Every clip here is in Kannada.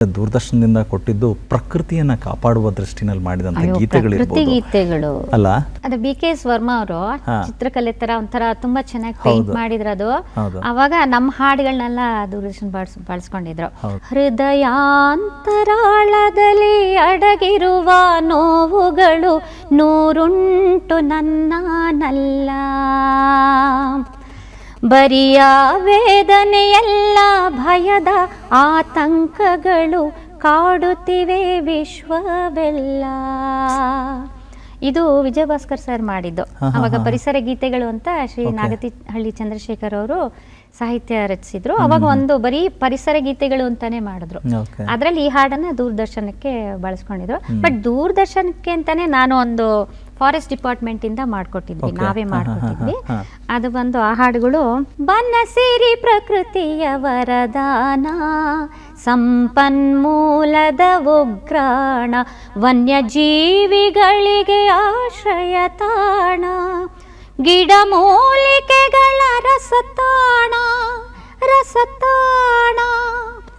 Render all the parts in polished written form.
ದೂರದರ್ಶನದಿಂದ ಕೊಟ್ಟಿದ್ದು ಪ್ರಕೃತಿಯನ್ನ ಕಾಪಾಡುವ ದೃಷ್ಟಿನಲ್ಲಿ ಮಾಡಿದಂತ ಗೀತೆಗಳು ಅಲ್ಲ. ಅದು BKS ವರ್ಮಾ ಅವರು ಚಿತ್ರಕಲೆ ತರ ಒಂಥರ ತುಂಬಾ ಚೆನ್ನಾಗಿ ಪೇಂಟ್ ಮಾಡಿದ್ರು. ಅದು ಅವಾಗ ನಮ್ಮ ಹಾಡುಗಳನ್ನೆಲ್ಲ ದೂರದರ್ಶನ ಬಳಸ್ಕೊಂಡಿದ್ರು. ಹೃದಯಾಂತರಾಳದಲ್ಲಿ ಅಡಗಿರುವ ನೋವುಗಳು ನೂರುಂಟು ನನ್ನನಲ್ಲ, ಬರಿಯ ವೇದನೆಯಲ್ಲ ಭಯದ ಆತಂಕಗಳು ಕಾಡುತ್ತಿವೆ ವಿಶ್ವವೆಲ್ಲ. ಇದು ವಿಜಯ ಭಾಸ್ಕರ್ ಸರ್ ಮಾಡಿದ್ದು. ಅವಾಗ ಪರಿಸರ ಗೀತೆಗಳು ಅಂತ ಶ್ರೀ ನಾಗತಿಹಳ್ಳಿ ಚಂದ್ರಶೇಖರ್ ಅವರು ಸಾಹಿತ್ಯ ರಚಿಸಿದ್ರು. ಅವಾಗ ಒಂದು ಬರೀ ಪರಿಸರ ಗೀತೆಗಳು ಅಂತಾನೆ ಮಾಡಿದ್ರು. ಅದ್ರಲ್ಲಿ ಈ ಹಾಡನ್ನ ದೂರದರ್ಶನಕ್ಕೆ ಬಳಸ್ಕೊಂಡಿದ್ರು. ಬಟ್ ದೂರದರ್ಶನಕ್ಕೆ ಅಂತಾನೆ ನಾನು ಒಂದು ಫಾರೆಸ್ಟ್ ಡಿಪಾರ್ಟ್ಮೆಂಟ್ ಇಂದ ಮಾಡ್ಕೊಟ್ಟಿದ್ವಿ, ನಾವೇ ಮಾಡ್ಕೊಟ್ಟಿದ್ವಿ. ಅದು ಬಂದು ಆ ಹಾಡುಗಳು: ಬನಸಿರಿ ಪ್ರಕೃತಿಯ ವರದಾನ, ಸಂಪನ್ಮೂಲದ ಉಗ್ರಾಣ, ವನ್ಯಜೀವಿಗಳಿಗೆ ಆಶ್ರಯ ತಾಣ, ಗಿಡಮೂಲಿಕೆಗಳ ರಸತಾಣ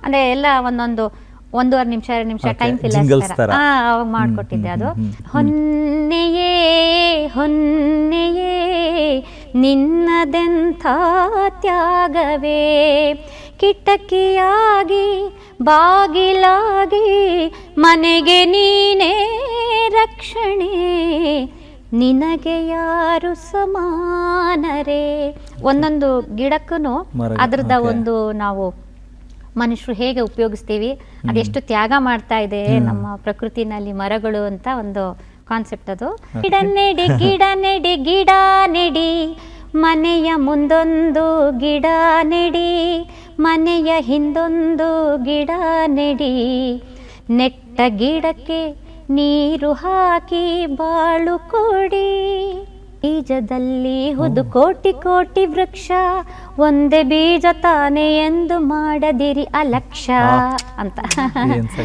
ಅಂದ್ರೆ ಎಲ್ಲ ಒಂದೊಂದು 1.5 ನಿಮಿಷ 2 ನಿಮಿಷ ಟೈಮ್ ಅವಾಗ ಮಾಡ್ಕೊಟ್ಟಿದ್ದೆ. ಅದು ಹೊನ್ನೆಯೇ ಹೊನ್ನೆಯೇ ನಿನ್ನದೆಂಥ ತ್ಯಾಗವೇ, ಕಿಟಕಿಯಾಗಿ ಬಾಗಿಲಾಗಿ ಮನೆಗೆ ನೀನೇ ರಕ್ಷಣೆ, ನಿನಗೆ ಯಾರು ಸಮಾನರೇ. ಒಂದೊಂದು ಗಿಡಕ್ಕೂ ಅದ್ರದ ಒಂದು ನಾವು ಮನುಷ್ಯರು ಹೇಗೆ ಉಪಯೋಗಿಸ್ತೀವಿ, ಅದೆಷ್ಟು ತ್ಯಾಗ ಮಾಡ್ತಾ ಇದೆ ನಮ್ಮ ಪ್ರಕೃತಿನಲ್ಲಿ ಮರಗಳು ಅಂತ ಒಂದು ಕಾನ್ಸೆಪ್ಟ್. ಅದು ಗಿಡ ನೆಡಿ ಗಿಡ ನೆಡಿ ಗಿಡ ನೆಡಿ, ಮನೆಯ ಮುಂದೊಂದು ಗಿಡ ನೆಡಿ, ಮನೆಯ ಹಿಂದೊಂದು ಗಿಡ ನೆಡಿ, ನೆಟ್ಟ ಗಿಡಕ್ಕೆ ನೀರು ಹಾಕಿ ಬಾಳು ಕೊಡಿ, ಬೀಜದಲ್ಲಿ ಹುದು ಕೋಟಿ ಕೋಟಿ ವೃಕ್ಷ, ಒಂದೇ ಬೀಜ ತಾನೆ ಎಂದು ಮಾಡದಿರಿ ಅಲಕ್ಷ್ಯ ಅಂತ.